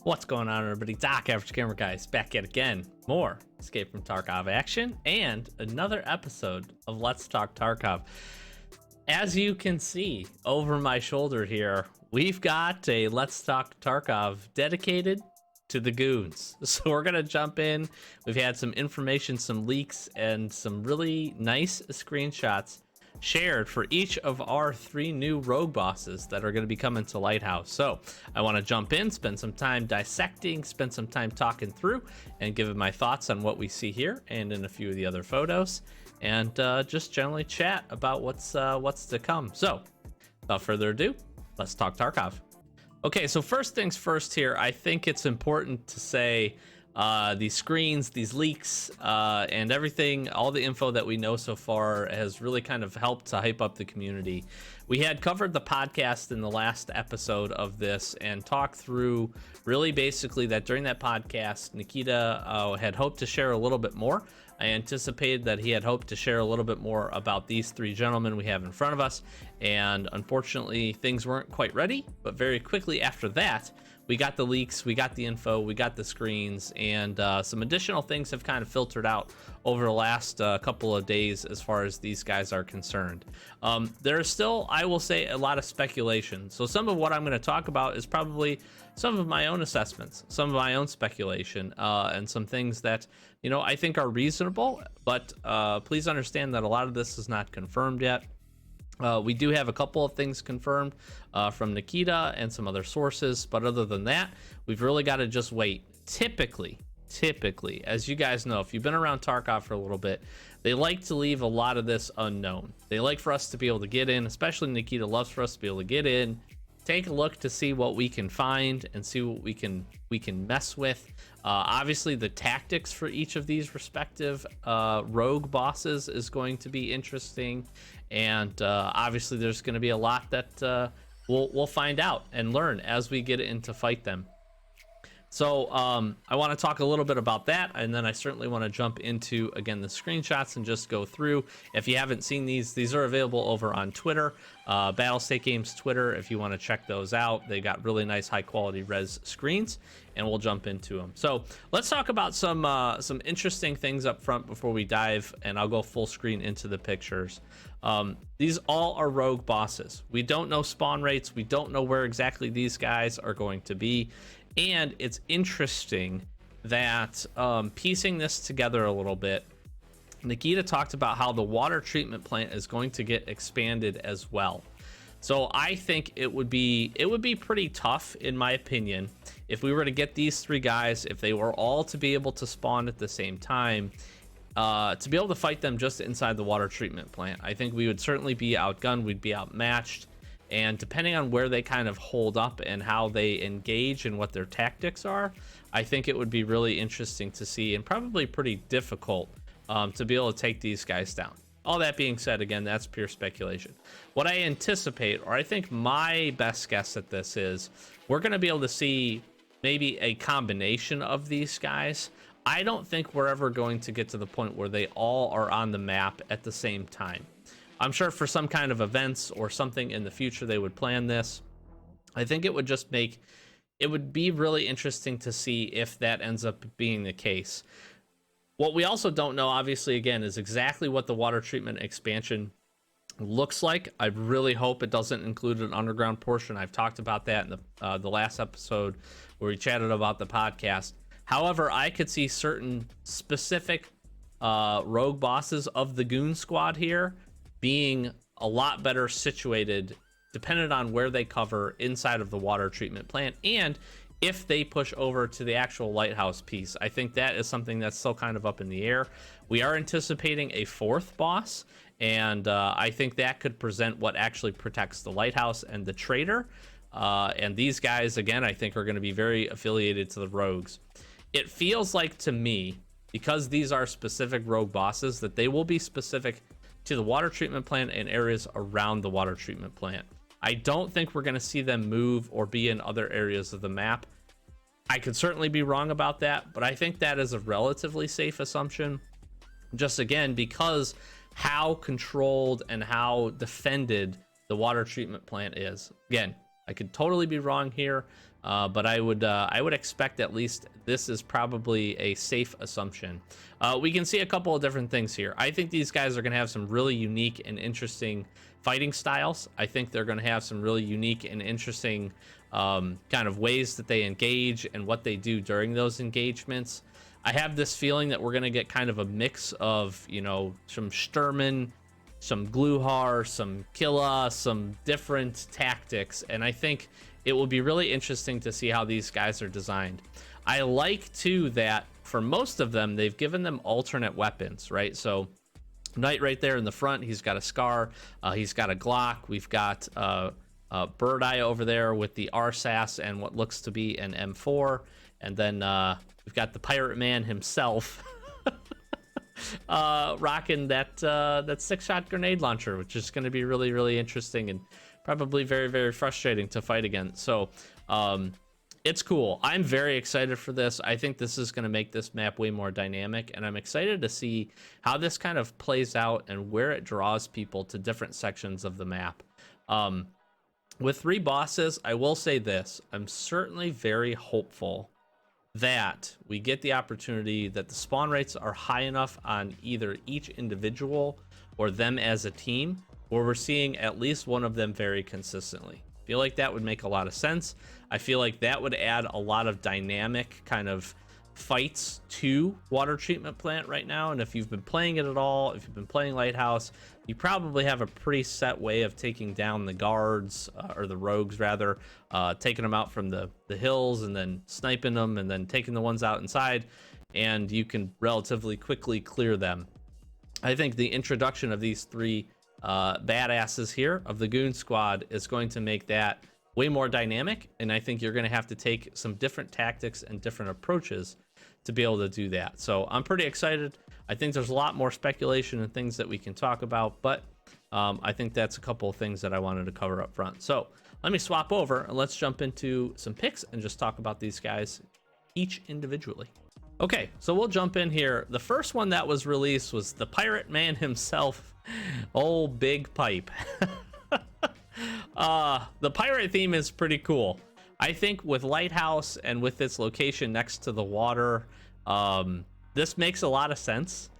What's going on, everybody? Doc, Average Gamer Guys, back yet again. More Escape from Tarkov action and another episode of Let's Talk Tarkov. As you can see over my shoulder here, we've got a Let's Talk Tarkov dedicated to the Goons. So we're going to jump in. We've had some information, some leaks, and some really nice screenshots shared for each of our 3 new rogue bosses that are going to be coming to Lighthouse. So I want to jump in, spend some time dissecting, spend some time talking through, and giving my thoughts on what we see here and in a few of the other photos, and just generally chat about what's to come. So without further ado, let's talk Tarkov. Okay, so first things first here, I think it's important to say these screens, these leaks, and everything, all the info that we know so far has really kind of helped to hype up the community. We had covered the podcast in the last episode of this and talked through really basically that during that podcast, Nikita had hoped to share a little bit more. I anticipated that he had hoped to share a little bit more about these 3 gentlemen we have in front of us, and unfortunately things weren't quite ready. But very quickly after that, we got the leaks, we got the info, we got the screens, and some additional things have kind of filtered out over the last couple of days as far as these guys are concerned. There is still, I will say, a lot of speculation. So some of what I'm going to talk about is probably some of my own assessments, some of my own speculation, and some things that, you know, I think are reasonable. But please understand that a lot of this is not confirmed yet. We do have a couple of things confirmed from Nikita and some other sources, but other than that, we've really got to just wait. Typically, as you guys know, if you've been around Tarkov for a little bit, they like to leave a lot of this unknown. They like for us to be able to get in, especially Nikita loves for us to be able to get in, take a look to see what we can find and see what we can mess with. Obviously, the tactics for each of these respective rogue bosses is going to be interesting, and obviously there's going to be a lot that we'll find out and learn as we get into fight them. So I want to talk a little bit about that, and then I certainly want to jump into, again, the screenshots and just go through. If you haven't seen these are available over on Twitter, Battlestate Games Twitter, if you want to check those out. They got really nice high quality res screens, and we'll jump into them. So let's talk about some interesting things up front before we dive, and I'll go full screen into the pictures. These all are rogue bosses. We don't know spawn rates. We don't know where exactly these guys are going to be. And it's interesting that piecing this together a little bit, Nikita talked about how the water treatment plant is going to get expanded as well. So I think it would be pretty tough, in my opinion, if we were to get these 3 guys, if they were all to be able to spawn at the same time, to be able to fight them just inside the water treatment plant. I think we would certainly be outgunned, we'd be outmatched. And depending on where they kind of hold up and how they engage and what their tactics are, I think it would be really interesting to see, and probably pretty difficult to be able to take these guys down. All that being said, again, that's pure speculation. What I anticipate, or I think my best guess at this is, we're going to be able to see maybe a combination of these guys. I don't think we're ever going to get to the point where they all are on the map at the same time. I'm sure for some kind of events or something in the future they would plan this. I think it would just make it would be really interesting to see if that ends up being the case. What we also don't know, obviously, again, is exactly what the water treatment expansion looks like. I really hope it doesn't include an underground portion. I've talked about that in the last episode where we chatted about the podcast. However, I could see certain specific rogue bosses of the Goon squad here being a lot better situated dependent on where they cover inside of the water treatment plant, and if they push over to the actual lighthouse piece. I think that is something that's still kind of up in the air. We are anticipating a 4th boss, and I think that could present what actually protects the lighthouse and the trader, and these guys, again, I think are going to be very affiliated to the rogues. It feels like to me, because these are specific rogue bosses, that they will be specific to the water treatment plant and areas around the water treatment plant. I don't think we're going to see them move or be in other areas of the map. I could certainly be wrong about that, but I think that is a relatively safe assumption. Just again, because how controlled and how defended the water treatment plant is. Again, I could totally be wrong here, but I would expect at least this is probably a safe assumption. We can see a couple of different things here. I think these guys are going to have some really unique and interesting fighting styles. I think they're going to have some really unique and interesting kind of ways that they engage and what they do during those engagements. I have this feeling that we're going to get kind of a mix of, you know, some Sturman, some Gluhar, some Killa, some different tactics, and I think it will be really interesting to see how these guys are designed. I like too that for most of them they've given them alternate weapons, right? So Knight right there in the front, he's got a Scar, he's got a Glock, we've got Birdeye over there with the RSAS and what looks to be an M4, and then we've got the Pirate Man himself rocking that 6-shot grenade launcher, which is going to be really, really interesting and probably very, very frustrating to fight against. So it's cool. I'm very excited for this. I think this is going to make this map way more dynamic, and I'm excited to see how this kind of plays out and where it draws people to different sections of the map. With 3 bosses, I will say this: I'm certainly very hopeful that we get the opportunity that the spawn rates are high enough on either each individual or them as a team, where we're seeing at least one of them very consistently. I feel like that would make a lot of sense. I feel like that would add a lot of dynamic kind of fights to Water Treatment Plant right now. And if you've been playing it at all, if you've been playing Lighthouse, you probably have a pretty set way of taking down the guards, or the rogues rather, taking them out from the hills and then sniping them and then taking the ones out inside, and you can relatively quickly clear them. I think the introduction of these 3 badasses here of the Goon Squad is going to make that way more dynamic, and I think you're going to have to take some different tactics and different approaches to be able to do that. So I'm pretty excited. I think there's a lot more speculation and things that we can talk about, but I think that's a couple of things that I wanted to cover up front. So let me swap over and let's jump into some picks and just talk about these guys each individually. Okay, so we'll jump in here. The first one that was released was the Pirate Man himself, old Big Pipe. The pirate theme is pretty cool. I think with Lighthouse and with its location next to the water, this makes a lot of sense.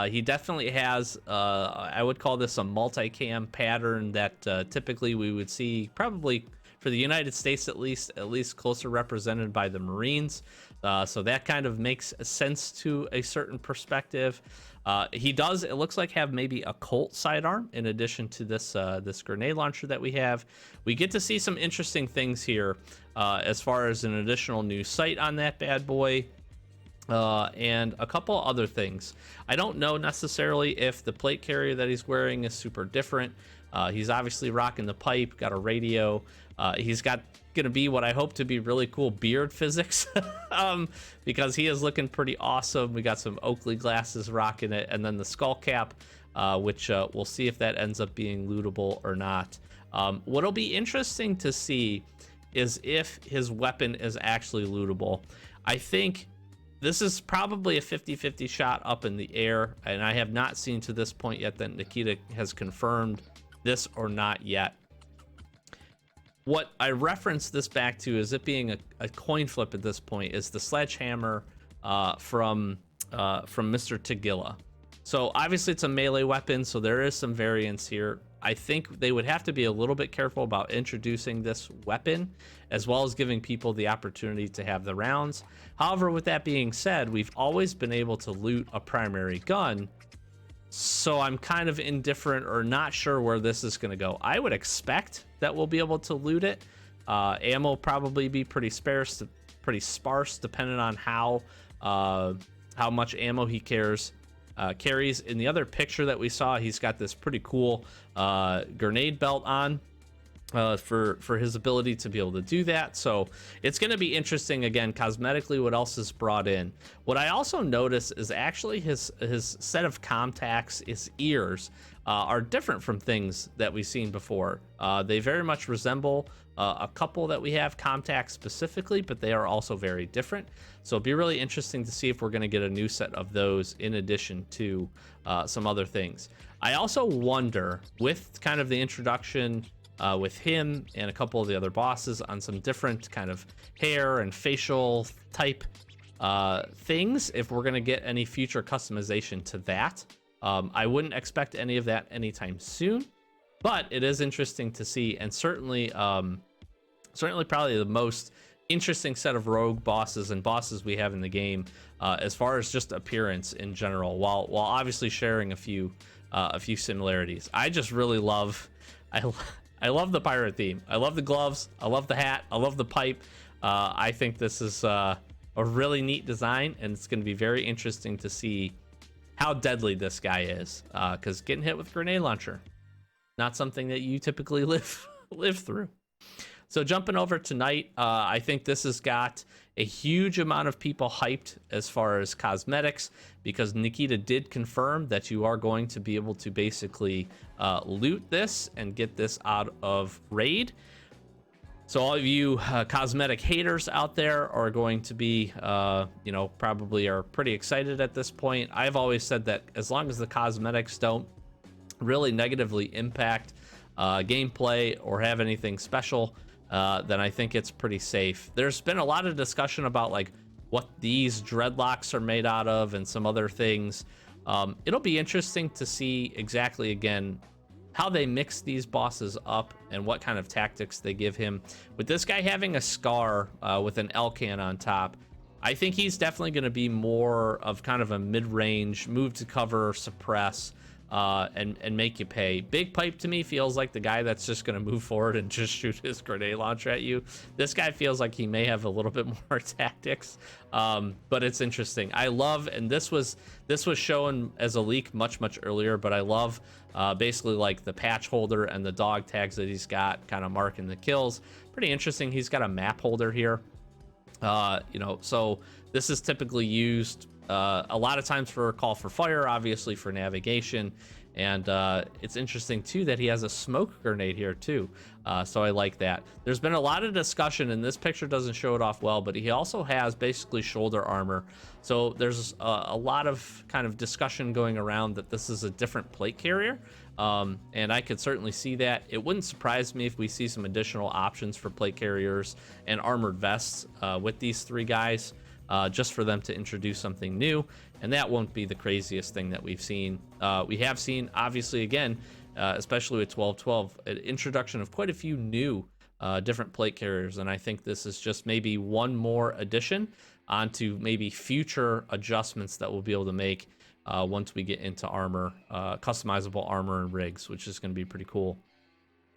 He definitely has, I would call this a multicam pattern that typically we would see probably for the United States at least closer represented by the Marines. So that kind of makes sense to a certain perspective. He does, it looks like, have maybe a Colt sidearm in addition to this this grenade launcher that we have. We get to see some interesting things here as far as an additional new sight on that bad boy. And a couple other things. I don't know necessarily if the plate carrier that he's wearing is super different. He's obviously rocking the pipe, got a radio. He's got gonna be what I hope to be really cool beard physics, because he is looking pretty awesome. We got some Oakley glasses rocking it, and then the skull cap, which we'll see if that ends up being lootable or not. What'll be interesting to see is if his weapon is actually lootable. I think this is probably a 50-50 shot up in the air, and I have not seen to this point yet that Nikita has confirmed this or not yet. What I reference this back to is it being a coin flip at this point is the Sledgehammer from Mr. Tagilla. So obviously it's a melee weapon, so there is some variance here. I think they would have to be a little bit careful about introducing this weapon, as well as giving people the opportunity to have the rounds. However, with that being said, we've always been able to loot a primary gun, so I'm kind of indifferent or not sure where this is going to go. I would expect that we'll be able to loot it. Ammo will probably be pretty sparse depending on how much ammo he carries. In the other picture that we saw, he's got this pretty cool grenade belt on for his ability to be able to do that. So it's going to be interesting, again, cosmetically, what else is brought in. What I also notice is actually his set of contacts, his ears, are different from things that we've seen before. They very much resemble a couple that we have, contacts specifically, but they are also very different. So it'll be really interesting to see if we're going to get a new set of those in addition to some other things. I also wonder, with kind of the introduction with him and a couple of the other bosses on some different kind of hair and facial type things, if we're going to get any future customization to that. I wouldn't expect any of that anytime soon, but it is interesting to see, and certainly probably the most interesting set of rogue bosses and bosses we have in the game, as far as just appearance in general, while obviously sharing a few similarities. I just really love, I love the pirate theme. I love the gloves. I love the hat. I love the pipe. I think this is a really neat design, and it's going to be very interesting to see how deadly this guy is, because getting hit with grenade launcher, not something that you typically live through. So jumping over tonight, I think this has got a huge amount of people hyped as far as cosmetics, because Nikita did confirm that you are going to be able to basically loot this and get this out of raid. So all of you cosmetic haters out there are going to be, probably are pretty excited at this point. I've always said that as long as the cosmetics don't really negatively impact gameplay or have anything special, then I think it's pretty safe. There's been a lot of discussion about like what these dreadlocks are made out of and some other things. It'll be interesting to see exactly, again, how they mix these bosses up and what kind of tactics they give him. With this guy having a scar with an L-can on top, I think he's definitely going to be more of kind of a mid-range, move to cover, suppress, and make you pay. Big Pipe to me feels like the guy that's just going to move forward and just shoot his grenade launcher at you. This guy feels like he may have a little bit more tactics, but it's interesting. I love, and this was shown as a leak much earlier, but I love basically like the patch holder and the dog tags that he's got kind of marking the kills. Pretty interesting. He's got a map holder here, so this is typically used a lot of times for call for fire, obviously for navigation, and it's interesting too that he has a smoke grenade here too, so I like that. There's been a lot of discussion, and this picture doesn't show it off well, but he also has basically shoulder armor, so there's a lot of kind of discussion going around that this is a different plate carrier, and I could certainly see that. It wouldn't surprise me if we see some additional options for plate carriers and armored vests with these three guys, just for them to introduce something new, and that won't be the craziest thing that we've seen. We have seen, obviously, again, especially with 1212, an introduction of quite a few new different plate carriers, and I think this is just maybe one more addition onto maybe future adjustments that we'll be able to make once we get into armor, customizable armor and rigs, which is going to be pretty cool.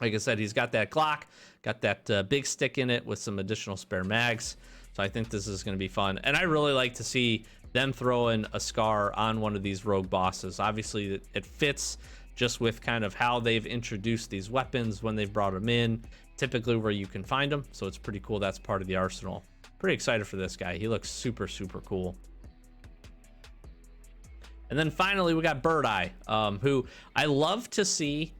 Like I said, he's got that Glock, got that big stick in it with some additional spare mags. So I think this is going to be fun. And I really like to see them throw in a scar on one of these rogue bosses. Obviously, it fits just with kind of how they've introduced these weapons when they've brought them in, typically where you can find them. So it's pretty cool. That's part of the arsenal. Pretty excited for this guy. He looks super cool. And then finally, we got Birdeye, who I love to see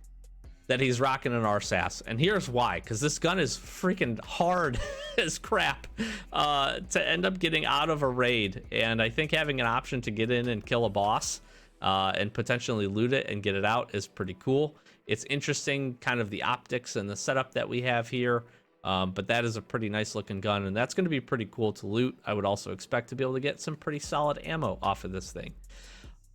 that he's rocking an RSAS, and here's why, because this gun is freaking hard as crap to end up getting out of a raid, and I think having an option to get in and kill a boss and potentially loot it and get it out is pretty cool. It's interesting, kind of the optics and the setup that we have here, but that is a pretty nice looking gun, and that's going to be pretty cool to loot. I would also expect to be able to get some pretty solid ammo off of this thing.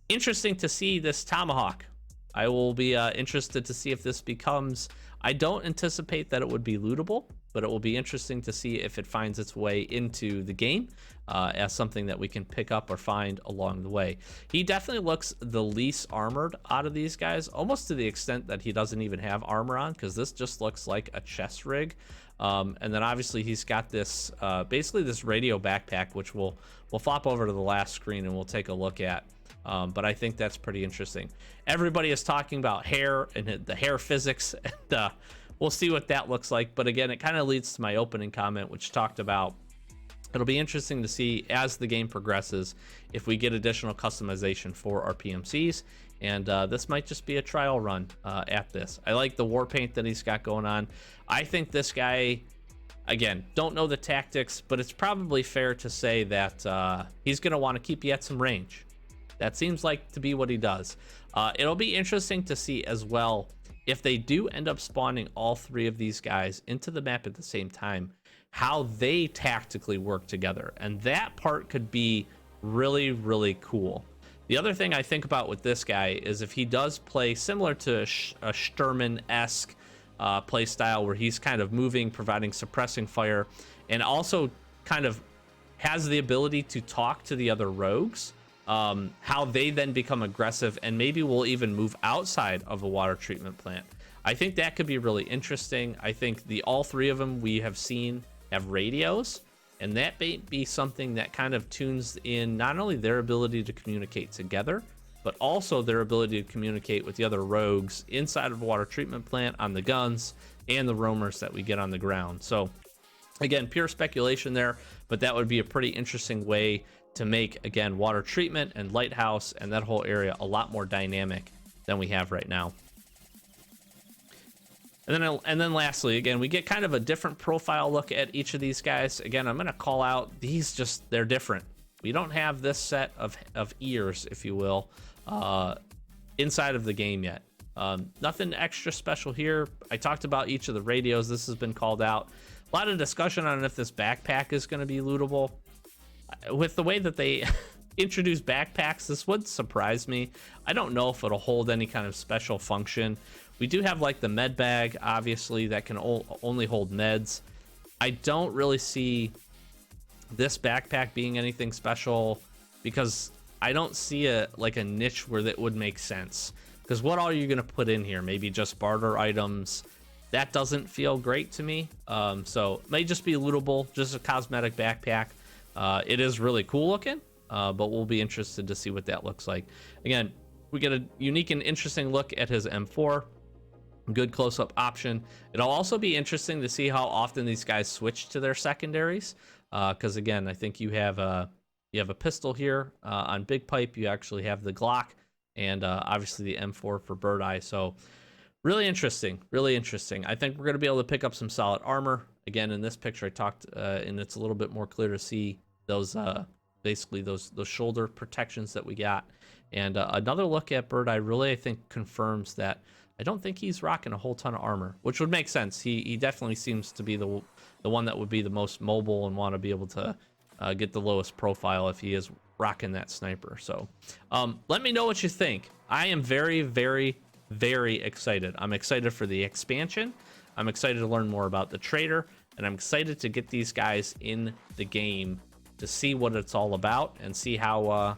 Interesting to see this tomahawk. I will be interested to see if this becomes, I don't anticipate that it would be lootable, but it will be interesting to see if it finds its way into the game as something that we can pick up or find along the way. He definitely looks the least armored out of these guys, almost to the extent that he doesn't even have armor on, because this just looks like a chest rig. And then obviously he's got this, basically this radio backpack, which we'll flop over to the last screen and we'll take a look at. But I think that's pretty interesting. Everybody is talking about hair and the hair physics, and we'll see what that looks like. But again, it kind of leads to my opening comment, which talked about it'll be interesting to see as the game progresses if we get additional customization for our PMCs, and this might just be a trial run at this. I like the war paint that he's got going on. I think this guy, again, don't know the tactics, but it's probably fair to say that he's going to want to keep you at some range. That seems like to be what he does. It'll be interesting to see as well if they do end up spawning all 3 of these guys into the map at the same time, how they tactically work together. And that part could be really, really cool. The other thing I think about with this guy is if he does play similar to a Sturman-esque play style, where he's kind of moving, providing suppressing fire, and also kind of has the ability to talk to the other rogues, how they then become aggressive and maybe will even move outside of a water treatment plant. I think that could be really interesting. I think all 3 of them we have seen have radios, and that may be something that kind of tunes in not only their ability to communicate together, but also their ability to communicate with the other rogues inside of a water treatment plant, on the guns, and the roamers that we get on the ground. So again, pure speculation there, but that would be a pretty interesting way to make, again, water treatment and lighthouse and that whole area a lot more dynamic than we have right now. And then lastly, again, we get kind of a different profile look at each of these guys. Again, I'm going to call out these, they're different. We don't have this set of ears, if you will, inside of the game yet. Nothing extra special here. I talked about each of the radios. This has been called out. A lot of discussion on if this backpack is going to be lootable. With the way that they introduce backpacks, this would surprise me. I don't know if it'll hold any kind of special function. We do have like the med bag, obviously, that can only hold meds. I don't really see this backpack being anything special, because I don't see a niche where that would make sense. Because what are you going to put in here? Maybe just barter items. That doesn't feel great to me. So it may just be lootable, just a cosmetic backpack. It is really cool looking, but we'll be interested to see what that looks like. Again, we get a unique and interesting look at his M4. Good close-up option. It'll also be interesting to see how often these guys switch to their secondaries, because again, I think you have a pistol here on Big Pipe. You actually have the Glock, and obviously the M4 for Birdeye. So really interesting, really interesting. I think we're going to be able to pick up some solid armor. Again, in this picture I talked, and it's a little bit more clear to see those basically those shoulder protections that we got. And another look at Birdeye really, I think, confirms that I don't think he's rocking a whole ton of armor, which would make sense. He definitely seems to be the one that would be the most mobile and want to be able to get the lowest profile if he is rocking that sniper. So let me know what you think. I am very, very, very excited. I'm excited for the expansion. I'm excited to learn more about the trader, and I'm excited to get these guys in the game to see what it's all about and see how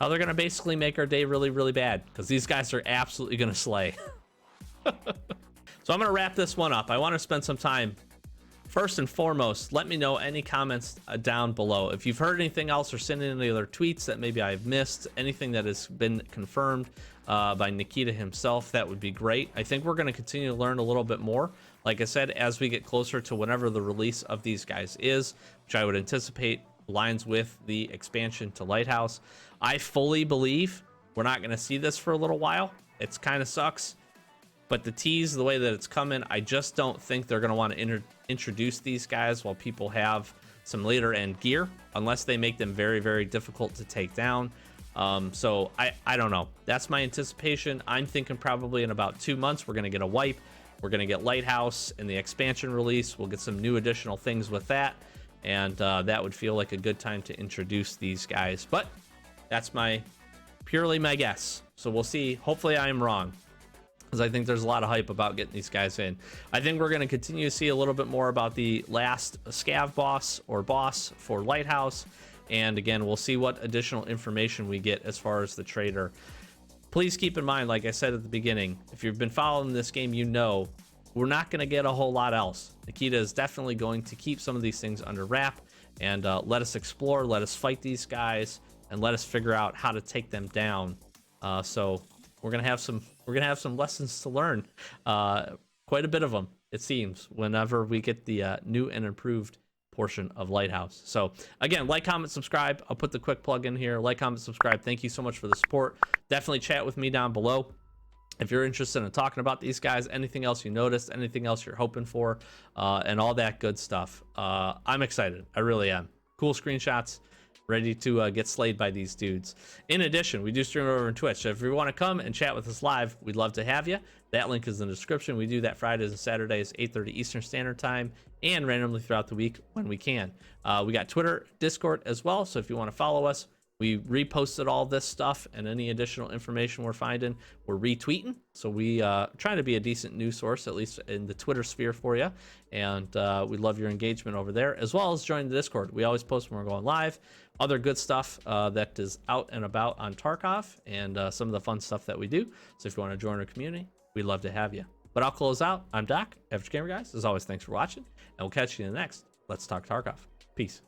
they're going to basically make our day really, really bad, because these guys are absolutely going to slay. So I'm going to wrap this one up. I want to spend some time. First and foremost, let me know any comments down below. If you've heard anything else or sent in any other tweets that maybe I've missed, anything that has been confirmed by Nikita himself, that would be great. I think we're going to continue to learn a little bit more, like I said, as we get closer to whenever the release of these guys is, which I would anticipate aligns with the expansion to Lighthouse. I fully believe we're not going to see this for a little while. It's kind of sucks. But the tease, the way that it's coming, I just don't think they're going to want to introduce these guys while people have some later end gear, unless they make them very, very difficult to take down. So I don't know. That's my anticipation. I'm thinking probably in about 2 months, we're going to get a wipe. We're going to get Lighthouse in the expansion release. We'll get some new additional things with that. And that would feel like a good time to introduce these guys. But that's purely my guess. So we'll see. Hopefully I am wrong, because I think there's a lot of hype about getting these guys in. I think we're going to continue to see a little bit more about the last scav boss or boss for Lighthouse. And again, we'll see what additional information we get as far as the trader. Please keep in mind, like I said at the beginning, if you've been following this game, you know we're not going to get a whole lot else. Nikita is definitely going to keep some of these things under wrap and let us explore, let us fight these guys, and let us figure out how to take them down. So we're gonna have some lessons to learn, quite a bit of them, it seems, whenever we get the new and improved portion of Lighthouse. So again, like, comment, subscribe. I'll put the quick plug in here. Like, comment, subscribe. Thank you so much for the support. Definitely chat with me down below if you're interested in talking about these guys, anything else you noticed, anything else you're hoping for, and all that good stuff. I'm excited. I really am. Cool screenshots. ready to get slayed by these dudes. In addition, we do stream over on Twitch, so if you want to come and chat with us live, we'd love to have you. That link is in the description. We do that Fridays and Saturdays, 8:30 Eastern Standard Time, and randomly throughout the week when we can. We got Twitter, Discord as well, so if you want to follow us, we reposted all this stuff, and any additional information we're finding, we're retweeting. So we trying to be a decent news source, at least in the Twitter sphere for you. And we love your engagement over there, as well as join the Discord. We always post when we're going live. Other good stuff that is out and about on Tarkov, and some of the fun stuff that we do. So if you want to join our community, we'd love to have you. But I'll close out. I'm Doc, Average Gamer Guys. As always, thanks for watching, and we'll catch you in the next Let's Talk Tarkov. Peace.